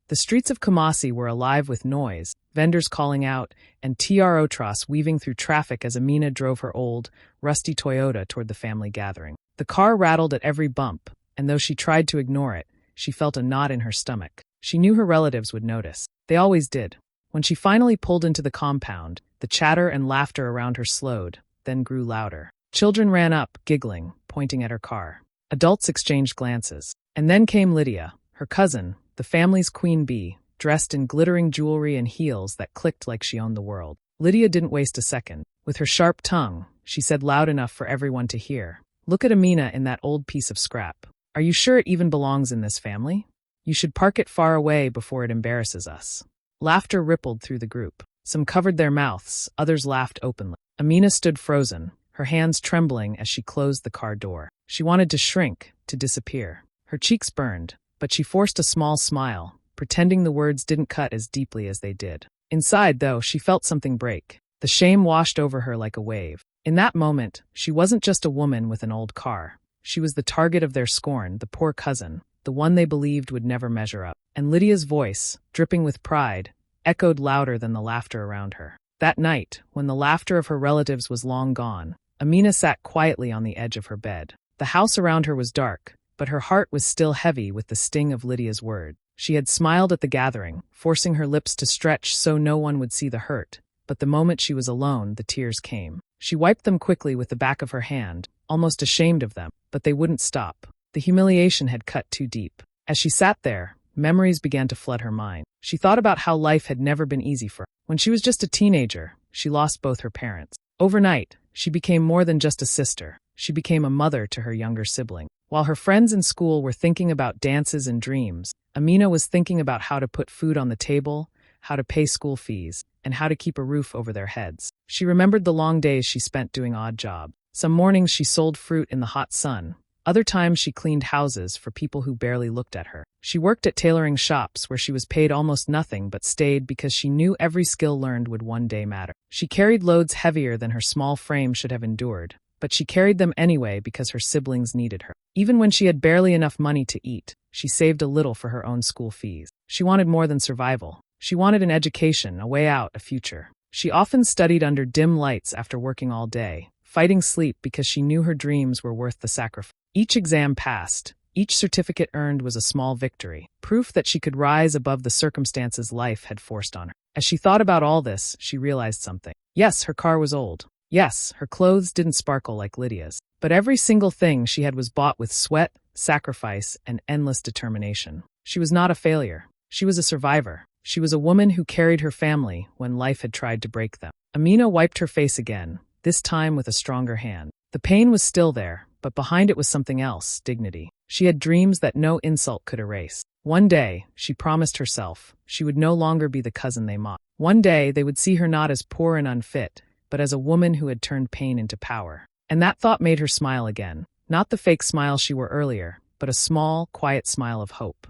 The streets of Kumasi were alive with noise, vendors calling out, and trotros weaving through traffic as Amina drove her old, rusty Toyota toward the family gathering. The car rattled at every bump, and though she tried to ignore it, she felt a knot in her stomach. She knew her relatives would notice. They always did. When she finally pulled into the compound, the chatter and laughter around her slowed, then grew louder. Children ran up, giggling, pointing at her car. Adults exchanged glances. And then came Lydia, her cousin, the family's queen bee, dressed in glittering jewelry and heels that clicked like she owned the world. Lydia didn't waste a second. With her sharp tongue, she said loud enough for everyone to hear, "Look at Amina in that old piece of scrap. Are you sure it even belongs in this family? You should park it far away before it embarrasses us." Laughter rippled through the group. Some covered their mouths, others laughed openly. Amina stood frozen, her hands trembling as she closed the car door. She wanted to shrink, to disappear. Her cheeks burned, but she forced a small smile, pretending the words didn't cut as deeply as they did. Inside, though, she felt something break. The shame washed over her like a wave. In that moment, she wasn't just a woman with an old car. She was the target of their scorn, the poor cousin, the one they believed would never measure up. And Lydia's voice, dripping with pride, echoed louder than the laughter around her. That night, when the laughter of her relatives was long gone, Amina sat quietly on the edge of her bed. The house around her was dark, but her heart was still heavy with the sting of Lydia's word. She had smiled at the gathering, forcing her lips to stretch so no one would see the hurt, but the moment she was alone, the tears came. She wiped them quickly with the back of her hand, almost ashamed of them, but they wouldn't stop. The humiliation had cut too deep. As she sat there, memories began to flood her mind. She thought about how life had never been easy for her. When she was just a teenager, she lost both her parents. Overnight, she became more than just a sister. She became a mother to her younger sibling. While her friends in school were thinking about dances and dreams, Amina was thinking about how to put food on the table, how to pay school fees, and how to keep a roof over their heads. She remembered the long days she spent doing odd jobs. Some mornings she sold fruit in the hot sun. Other times she cleaned houses for people who barely looked at her. She worked at tailoring shops where she was paid almost nothing but stayed because she knew every skill learned would one day matter. She carried loads heavier than her small frame should have endured, but she carried them anyway because her siblings needed her. Even when she had barely enough money to eat, she saved a little for her own school fees. She wanted more than survival. She wanted an education, a way out, a future. She often studied under dim lights after working all day, fighting sleep because she knew her dreams were worth the sacrifice. Each exam passed, each certificate earned was a small victory, proof that she could rise above the circumstances life had forced on her. As she thought about all this, she realized something. Yes, her car was old. Yes, her clothes didn't sparkle like Lydia's. But every single thing she had was bought with sweat, sacrifice, and endless determination. She was not a failure. She was a survivor. She was a woman who carried her family when life had tried to break them. Amina wiped her face again, this time with a stronger hand. The pain was still there, but behind it was something else, dignity. She had dreams that no insult could erase. One day, she promised herself, she would no longer be the cousin they mocked. One day, they would see her not as poor and unfit, but as a woman who had turned pain into power. And that thought made her smile again. Not the fake smile she wore earlier, but a small, quiet smile of hope.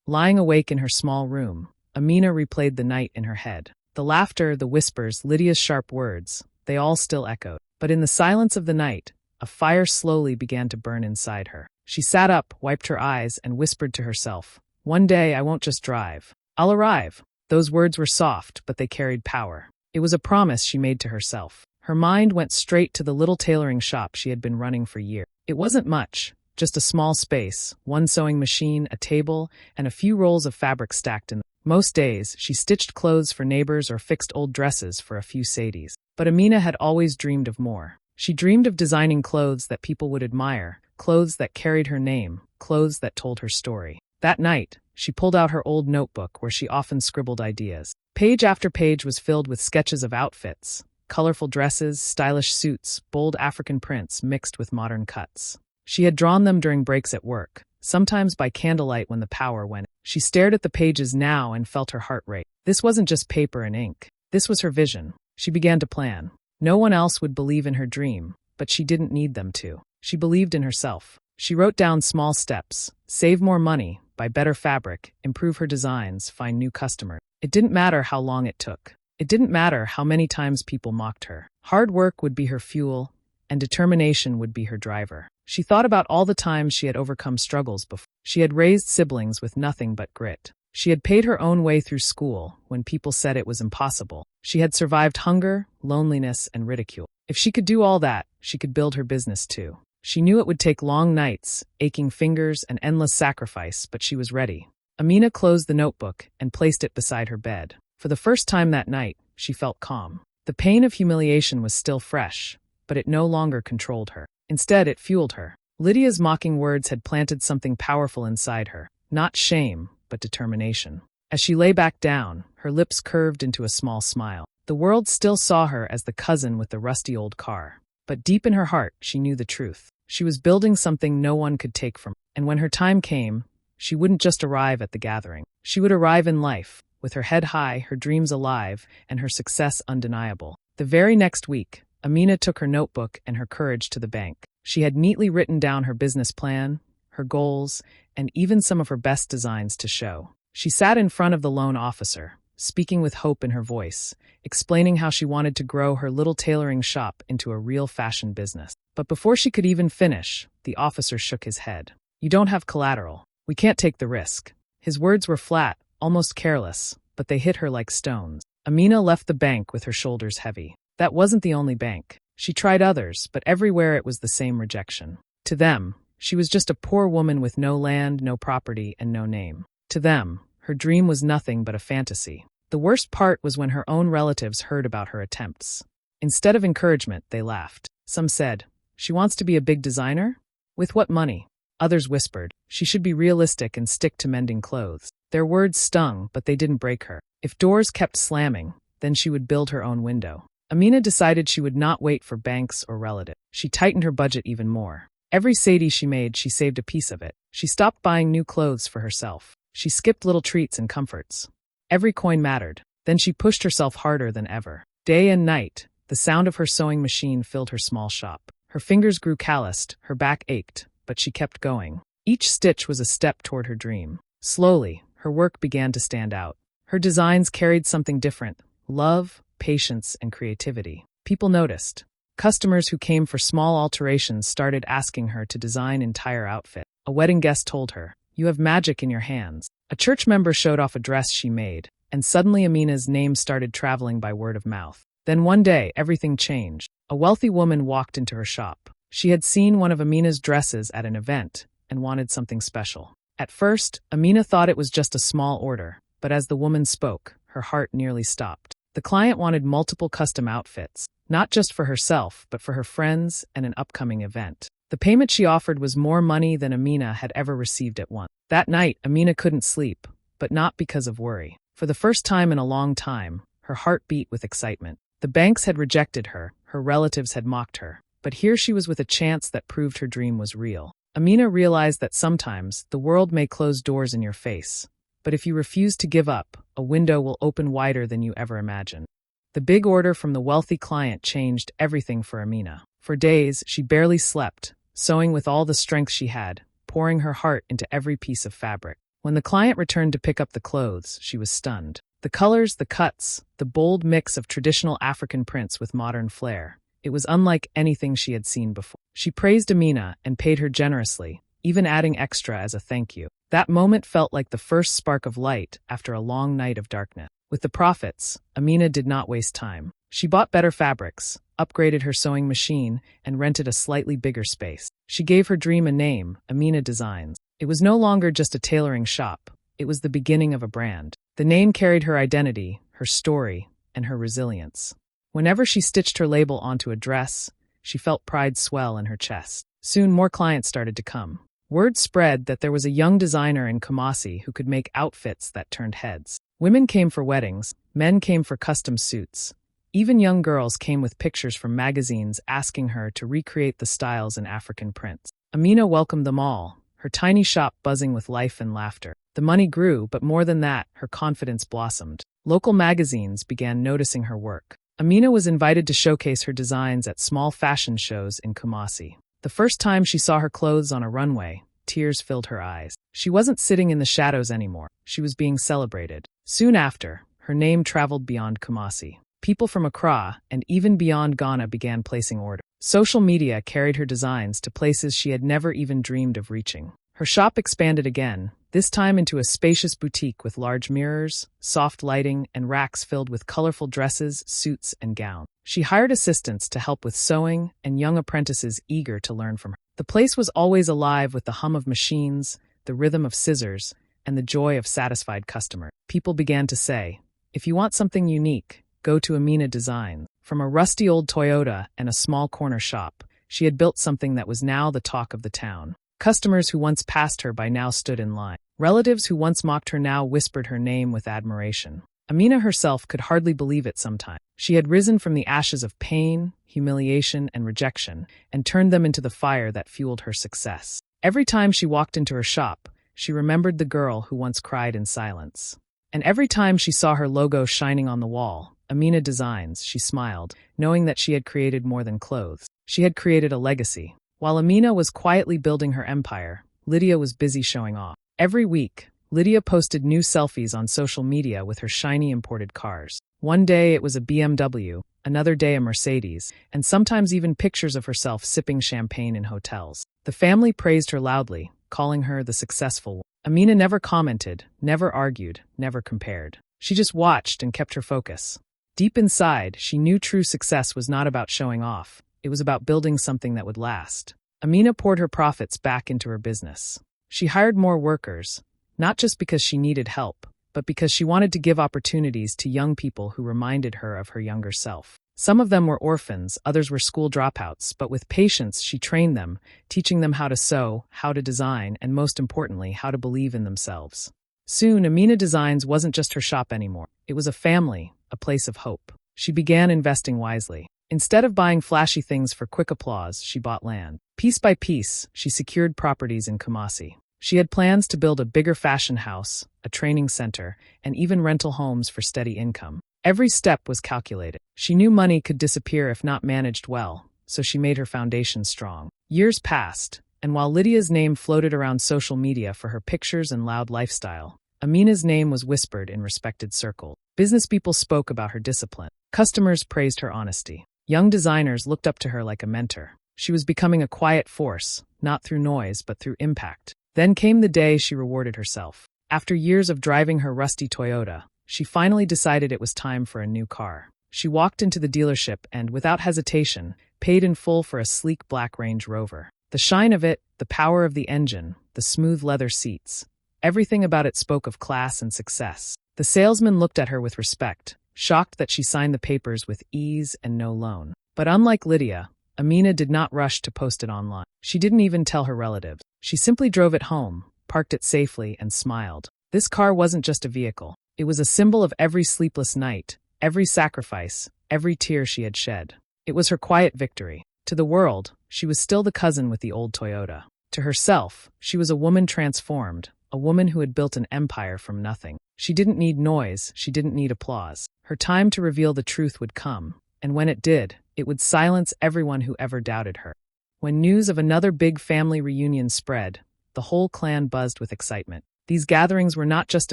Lying awake in her small room, Amina replayed the night in her head. The laughter, the whispers, Lydia's sharp words, they all still echoed. But in the silence of the night, a fire slowly began to burn inside her. She sat up, wiped her eyes, and whispered to herself, "One day I won't just drive. I'll arrive." Those words were soft, but they carried power. It was a promise she made to herself. Her mind went straight to the little tailoring shop she had been running for years. It wasn't much, just a small space, one sewing machine, a table, and a few rolls of fabric stacked in them. Most days, she stitched clothes for neighbors or fixed old dresses for a few sadies. But Amina had always dreamed of more. She dreamed of designing clothes that people would admire, clothes that carried her name, clothes that told her story. That night, she pulled out her old notebook where she often scribbled ideas. Page after page was filled with sketches of outfits, colorful dresses, stylish suits, bold African prints mixed with modern cuts. She had drawn them during breaks at work, sometimes by candlelight when the power went. She stared at the pages now and felt her heart rate. This wasn't just paper and ink. This was her vision. She began to plan. No one else would believe in her dream, but she didn't need them to. She believed in herself. She wrote down small steps: save more money, buy better fabric, improve her designs, find new customers. It didn't matter how long it took. It didn't matter how many times people mocked her. Hard work would be her fuel, and determination would be her driver. She thought about all the times she had overcome struggles before. She had raised siblings with nothing but grit. She had paid her own way through school when people said it was impossible. She had survived hunger, loneliness, and ridicule. If she could do all that, she could build her business too. She knew it would take long nights, aching fingers, and endless sacrifice, but she was ready. Amina closed the notebook and placed it beside her bed. For the first time that night, she felt calm. The pain of humiliation was still fresh, but it no longer controlled her. Instead, it fueled her. Lydia's mocking words had planted something powerful inside her, not shame, but determination. As she lay back down, her lips curved into a small smile. The world still saw her as the cousin with the rusty old car. But deep in her heart, she knew the truth. She was building something no one could take from her. And when her time came, she wouldn't just arrive at the gathering. She would arrive in life, with her head high, her dreams alive, and her success undeniable. The very next week, Amina took her notebook and her courage to the bank. She had neatly written down her business plan, her goals, and even some of her best designs to show. She sat in front of the loan officer, speaking with hope in her voice, explaining how she wanted to grow her little tailoring shop into a real fashion business. But before she could even finish, the officer shook his head. "You don't have collateral. We can't take the risk." His words were flat, almost careless, but they hit her like stones. Amina left the bank with her shoulders heavy. That wasn't the only bank. She tried others, but everywhere it was the same rejection. To them, she was just a poor woman with no land, no property, and no name. To them, her dream was nothing but a fantasy. The worst part was when her own relatives heard about her attempts. Instead of encouragement, they laughed. Some said, "She wants to be a big designer? With what money?" Others whispered, "She should be realistic and stick to mending clothes." Their words stung, but they didn't break her. If doors kept slamming, then she would build her own window. Amina decided she would not wait for banks or relatives. She tightened her budget even more. Every sadi she made, she saved a piece of it. She stopped buying new clothes for herself. She skipped little treats and comforts. Every coin mattered. Then she pushed herself harder than ever. Day and night, the sound of her sewing machine filled her small shop. Her fingers grew calloused, her back ached, but she kept going. Each stitch was a step toward her dream. Slowly, her work began to stand out. Her designs carried something different: love, patience, and creativity. People noticed. Customers who came for small alterations started asking her to design entire outfits. A wedding guest told her, "You have magic in your hands." A church member showed off a dress she made, and suddenly Amina's name started traveling by word of mouth. Then one day, everything changed. A wealthy woman walked into her shop. She had seen one of Amina's dresses at an event and wanted something special. At first, Amina thought it was just a small order, but as the woman spoke, her heart nearly stopped. The client wanted multiple custom outfits, not just for herself, but for her friends and an upcoming event. The payment she offered was more money than Amina had ever received at once. That night, Amina couldn't sleep, but not because of worry. For the first time in a long time, her heart beat with excitement. The banks had rejected her, her relatives had mocked her, but here she was with a chance that proved her dream was real. Amina realized that sometimes the world may close doors in your face, but if you refuse to give up, a window will open wider than you ever imagined. The big order from the wealthy client changed everything for Amina. For days, she barely slept, sewing with all the strength she had, pouring her heart into every piece of fabric. When the client returned to pick up the clothes, she was stunned. The colors, the cuts, the bold mix of traditional African prints with modern flair. It was unlike anything she had seen before. She praised Amina and paid her generously, even adding extra as a thank you. That moment felt like the first spark of light after a long night of darkness. With the profits, Amina did not waste time. She bought better fabrics, upgraded her sewing machine, and rented a slightly bigger space. She gave her dream a name, Amina Designs. It was no longer just a tailoring shop. It was the beginning of a brand. The name carried her identity, her story, and her resilience. Whenever she stitched her label onto a dress, she felt pride swell in her chest. Soon more clients started to come. Word spread that there was a young designer in Kumasi who could make outfits that turned heads. Women came for weddings, men came for custom suits. Even young girls came with pictures from magazines asking her to recreate the styles in African prints. Amina welcomed them all, her tiny shop buzzing with life and laughter. The money grew, but more than that, her confidence blossomed. Local magazines began noticing her work. Amina was invited to showcase her designs at small fashion shows in Kumasi. The first time she saw her clothes on a runway, tears filled her eyes. She wasn't sitting in the shadows anymore. She was being celebrated. Soon after, her name traveled beyond Kumasi. People from Accra and even beyond Ghana began placing orders. Social media carried her designs to places she had never even dreamed of reaching. Her shop expanded again, this time into a spacious boutique with large mirrors, soft lighting, and racks filled with colorful dresses, suits, and gowns. She hired assistants to help with sewing and young apprentices eager to learn from her. The place was always alive with the hum of machines, the rhythm of scissors, and the joy of satisfied customers. People began to say, "If you want something unique, go to Amina Designs." From a rusty old Toyota and a small corner shop, she had built something that was now the talk of the town. Customers who once passed her by now stood in line. Relatives who once mocked her now whispered her name with admiration. Amina herself could hardly believe it sometimes. She had risen from the ashes of pain, humiliation, and rejection, and turned them into the fire that fueled her success. Every time she walked into her shop, she remembered the girl who once cried in silence. And every time she saw her logo shining on the wall, Amina Designs, she smiled, knowing that she had created more than clothes. She had created a legacy. While Amina was quietly building her empire, Lydia was busy showing off. Every week, Lydia posted new selfies on social media with her shiny imported cars. One day it was a BMW, another day a Mercedes, and sometimes even pictures of herself sipping champagne in hotels. The family praised her loudly, calling her the successful one. Amina never commented, never argued, never compared. She just watched and kept her focus. Deep inside, she knew true success was not about showing off. It was about building something that would last. Amina poured her profits back into her business. She hired more workers, not just because she needed help, but because she wanted to give opportunities to young people who reminded her of her younger self. Some of them were orphans, others were school dropouts, but with patience she trained them, teaching them how to sew, how to design, and most importantly, how to believe in themselves. Soon, Amina Designs wasn't just her shop anymore. It was a family, a place of hope. She began investing wisely. Instead of buying flashy things for quick applause, she bought land. Piece by piece, she secured properties in Kumasi. She had plans to build a bigger fashion house, a training center, and even rental homes for steady income. Every step was calculated. She knew money could disappear if not managed well, so she made her foundation strong. Years passed, and while Lydia's name floated around social media for her pictures and loud lifestyle, Amina's name was whispered in respected circles. Business people spoke about her discipline. Customers praised her honesty. Young designers looked up to her like a mentor. She was becoming a quiet force, not through noise but through impact. Then came the day she rewarded herself. After years of driving her rusty Toyota, she finally decided it was time for a new car. She walked into the dealership and, without hesitation, paid in full for a sleek black Range Rover. The shine of it, the power of the engine, the smooth leather seats. Everything about it spoke of class and success. The salesman looked at her with respect, shocked that she signed the papers with ease and no loan. But unlike Lydia, Amina did not rush to post it online. She didn't even tell her relatives. She simply drove it home, parked it safely, and smiled. This car wasn't just a vehicle. It was a symbol of every sleepless night, every sacrifice, every tear she had shed. It was her quiet victory. To the world, she was still the cousin with the old Toyota. To herself, she was a woman transformed, a woman who had built an empire from nothing. She didn't need noise, she didn't need applause. Her time to reveal the truth would come, and when it did, it would silence everyone who ever doubted her. When news of another big family reunion spread, the whole clan buzzed with excitement. These gatherings were not just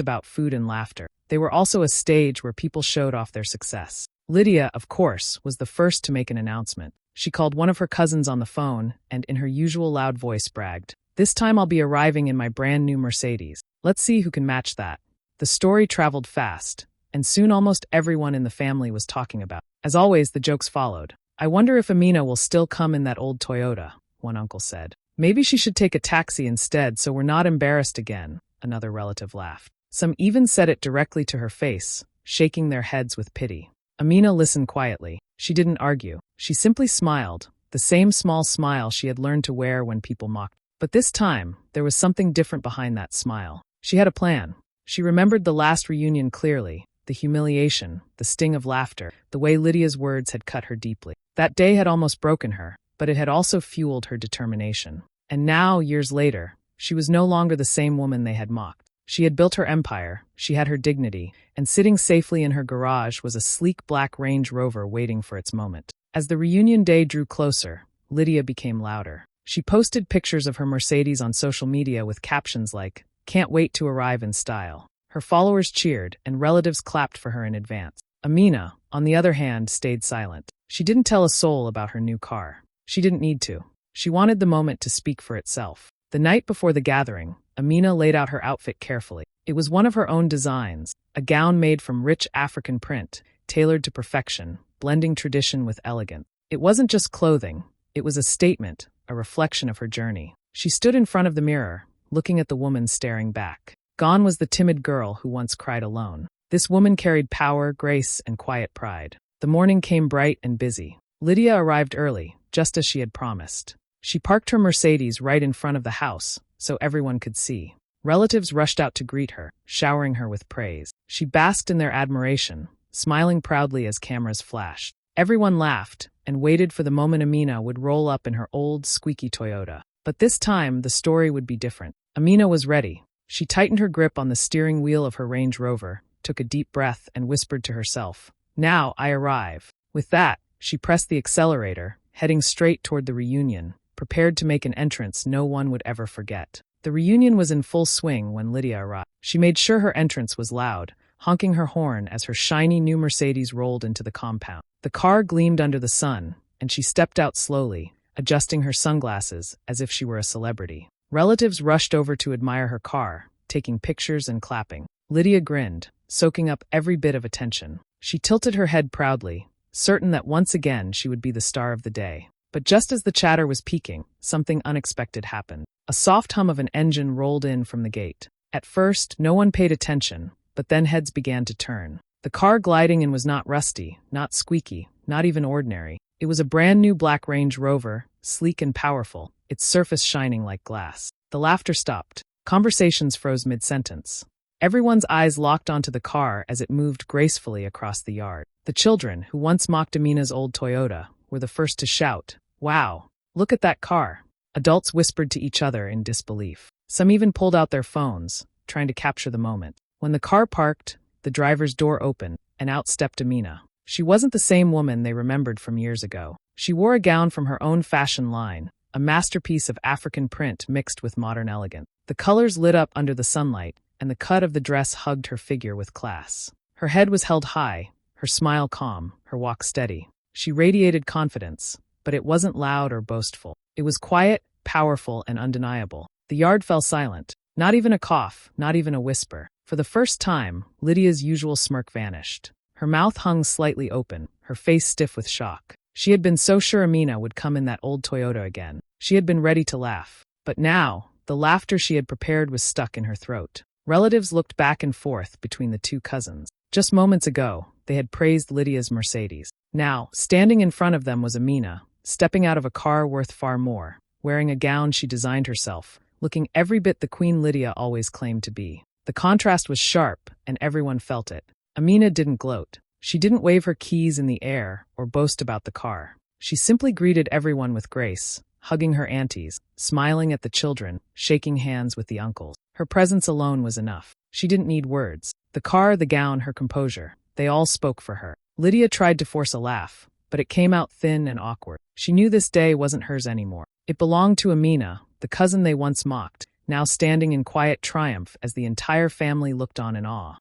about food and laughter. They were also a stage where people showed off their success. Lydia, of course, was the first to make an announcement. She called one of her cousins on the phone and, in her usual loud voice, bragged, "This time I'll be arriving in my brand new Mercedes. Let's see who can match that." The story traveled fast, and soon almost everyone in the family was talking about it. As always, the jokes followed. "I wonder if Amina will still come in that old Toyota," one uncle said. "Maybe she should take a taxi instead so we're not embarrassed again," another relative laughed. Some even said it directly to her face, shaking their heads with pity. Amina listened quietly. She didn't argue. She simply smiled, the same small smile she had learned to wear when people mocked. But this time, there was something different behind that smile. She had a plan. She remembered the last reunion clearly, the humiliation, the sting of laughter, the way Lydia's words had cut her deeply. That day had almost broken her, but it had also fueled her determination. And now, years later, she was no longer the same woman they had mocked. She had built her empire, she had her dignity, and sitting safely in her garage was a sleek black Range Rover waiting for its moment. As the reunion day drew closer, Lydia became louder. She posted pictures of her Mercedes on social media with captions like, "Can't wait to arrive in style." Her followers cheered, and relatives clapped for her in advance. Amina, on the other hand, stayed silent. She didn't tell a soul about her new car. She didn't need to. She wanted the moment to speak for itself. The night before the gathering, Amina laid out her outfit carefully. It was one of her own designs, a gown made from rich African print, tailored to perfection, blending tradition with elegance. It wasn't just clothing, it was a statement, a reflection of her journey. She stood in front of the mirror, looking at the woman staring back. Gone was the timid girl who once cried alone. This woman carried power, grace, and quiet pride. The morning came bright and busy. Lydia arrived early, just as she had promised. She parked her Mercedes right in front of the house, so everyone could see. Relatives rushed out to greet her, showering her with praise. She basked in their admiration, smiling proudly as cameras flashed. Everyone laughed and waited for the moment Amina would roll up in her old, squeaky Toyota. But this time, the story would be different. Amina was ready. She tightened her grip on the steering wheel of her Range Rover, took a deep breath, and whispered to herself, "Now I arrive." With that, she pressed the accelerator, heading straight toward the reunion, prepared to make an entrance no one would ever forget. The reunion was in full swing when Lydia arrived. She made sure her entrance was loud, honking her horn as her shiny new Mercedes rolled into the compound. The car gleamed under the sun, and she stepped out slowly, adjusting her sunglasses as if she were a celebrity. Relatives rushed over to admire her car, taking pictures and clapping. Lydia grinned, soaking up every bit of attention. She tilted her head proudly, certain that once again she would be the star of the day. But just as the chatter was peaking, something unexpected happened. A soft hum of an engine rolled in from the gate. At first, no one paid attention, but then heads began to turn. The car gliding in was not rusty, not squeaky, not even ordinary. It was a brand new black Range Rover, sleek and powerful, its surface shining like glass. The laughter stopped. Conversations froze mid-sentence. Everyone's eyes locked onto the car as it moved gracefully across the yard. The children, who once mocked Amina's old Toyota, were the first to shout, "Wow, look at that car." Adults whispered to each other in disbelief. Some even pulled out their phones, trying to capture the moment. When the car parked, the driver's door opened, and out stepped Amina. She wasn't the same woman they remembered from years ago. She wore a gown from her own fashion line, a masterpiece of African print mixed with modern elegance. The colors lit up under the sunlight, and the cut of the dress hugged her figure with class. Her head was held high, her smile calm, her walk steady. She radiated confidence, but it wasn't loud or boastful. It was quiet, powerful, and undeniable. The yard fell silent. Not even a cough, not even a whisper. For the first time, Lydia's usual smirk vanished. Her mouth hung slightly open, her face stiff with shock. She had been so sure Amina would come in that old Toyota again. She had been ready to laugh. But now, the laughter she had prepared was stuck in her throat. Relatives looked back and forth between the two cousins. Just moments ago, they had praised Lydia's Mercedes. Now, standing in front of them was Amina, stepping out of a car worth far more, wearing a gown she designed herself, looking every bit the Queen Lydia always claimed to be. The contrast was sharp, and everyone felt it. Amina didn't gloat. She didn't wave her keys in the air or boast about the car. She simply greeted everyone with grace, hugging her aunties, smiling at the children, shaking hands with the uncles. Her presence alone was enough. She didn't need words. The car, the gown, her composure, they all spoke for her. Lydia tried to force a laugh, but it came out thin and awkward. She knew this day wasn't hers anymore. It belonged to Amina, the cousin they once mocked, now standing in quiet triumph as the entire family looked on in awe.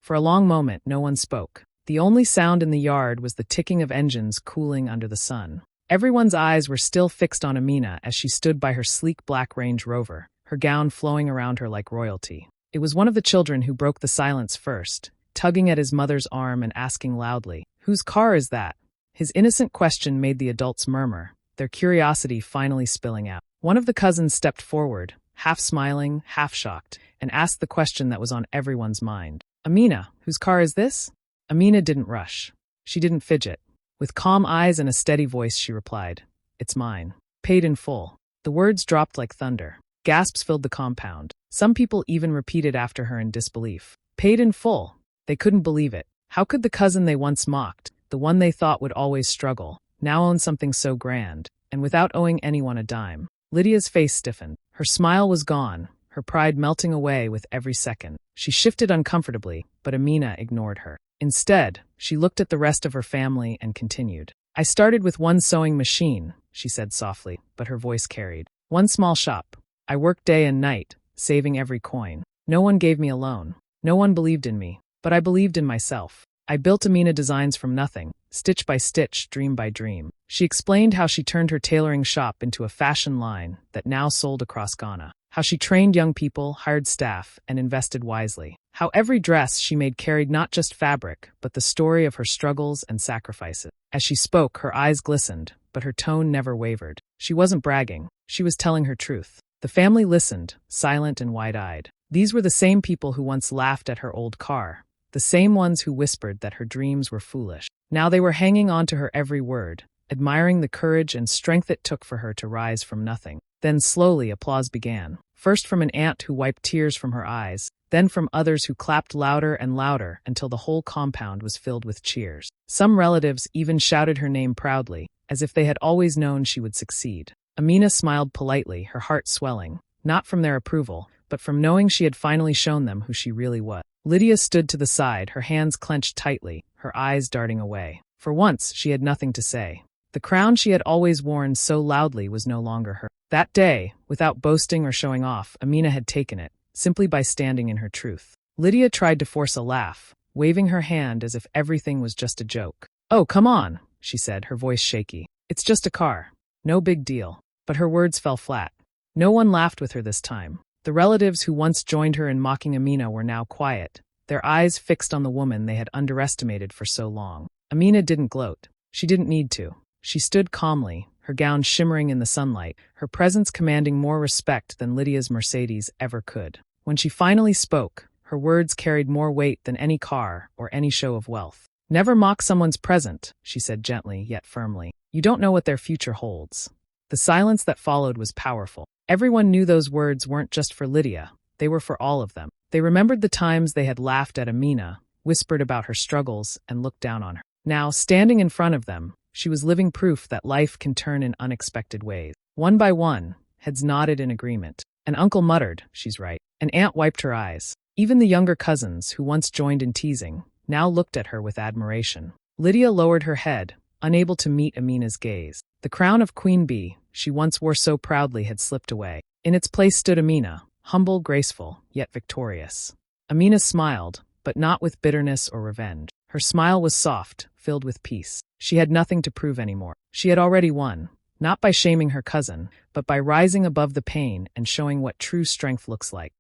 For a long moment, no one spoke. The only sound in the yard was the ticking of engines cooling under the sun. Everyone's eyes were still fixed on Amina as she stood by her sleek black Range Rover, her gown flowing around her like royalty. It was one of the children who broke the silence first, tugging at his mother's arm and asking loudly, "Whose car is that?" His innocent question made the adults murmur, their curiosity finally spilling out. One of the cousins stepped forward, half smiling, half shocked, and asked the question that was on everyone's mind. "Amina, whose car is this?" Amina didn't rush. She didn't fidget. With calm eyes and a steady voice, she replied, "It's mine. Paid in full." The words dropped like thunder. Gasps filled the compound. Some people even repeated after her in disbelief. Paid in full. They couldn't believe it. How could the cousin they once mocked, the one they thought would always struggle, now own something so grand, and without owing anyone a dime? Lydia's face stiffened. Her smile was gone, her pride melting away with every second. She shifted uncomfortably, but Amina ignored her. Instead, she looked at the rest of her family and continued. "I started with one sewing machine," she said softly, but her voice carried. "One small shop. I worked day and night, saving every coin. No one gave me a loan. No one believed in me, but I believed in myself. I built Amina Designs from nothing, stitch by stitch, dream by dream. She explained how she turned her tailoring shop into a fashion line that now sold across Ghana. How she trained young people, hired staff, and invested wisely. How every dress she made carried not just fabric, but the story of her struggles and sacrifices. As she spoke, her eyes glistened, but her tone never wavered. She wasn't bragging. She was telling her truth. The family listened, silent and wide-eyed. These were the same people who once laughed at her old car, the same ones who whispered that her dreams were foolish. Now they were hanging on to her every word, admiring the courage and strength it took for her to rise from nothing. Then slowly applause began, first from an aunt who wiped tears from her eyes, then from others who clapped louder and louder until the whole compound was filled with cheers. Some relatives even shouted her name proudly, as if they had always known she would succeed. Amina smiled politely, her heart swelling, not from their approval, but from knowing she had finally shown them who she really was. Lydia stood to the side, her hands clenched tightly, her eyes darting away. For once, she had nothing to say. The crown she had always worn so loudly was no longer her. That day, without boasting or showing off, Amina had taken it, simply by standing in her truth. Lydia tried to force a laugh, waving her hand as if everything was just a joke. "Oh, come on," she said, her voice shaky. "It's just a car. No big deal." But her words fell flat. No one laughed with her this time. The relatives who once joined her in mocking Amina were now quiet, their eyes fixed on the woman they had underestimated for so long. Amina didn't gloat. She didn't need to. She stood calmly, her gown shimmering in the sunlight, her presence commanding more respect than Lydia's Mercedes ever could. When she finally spoke, her words carried more weight than any car or any show of wealth. "Never mock someone's present," she said gently yet firmly. "You don't know what their future holds." The silence that followed was powerful. Everyone knew those words weren't just for Lydia, they were for all of them. They remembered the times they had laughed at Amina, whispered about her struggles, and looked down on her. Now, standing in front of them, she was living proof that life can turn in unexpected ways. One by one, heads nodded in agreement. An uncle muttered, "She's right." An aunt wiped her eyes. Even the younger cousins, who once joined in teasing, now looked at her with admiration. Lydia lowered her head, unable to meet Amina's gaze. The crown of Queen Bee, she once wore so proudly, had slipped away. In its place stood Amina, humble, graceful, yet victorious. Amina smiled, but not with bitterness or revenge. Her smile was soft, filled with peace. She had nothing to prove anymore. She had already won, not by shaming her cousin, but by rising above the pain and showing what true strength looks like.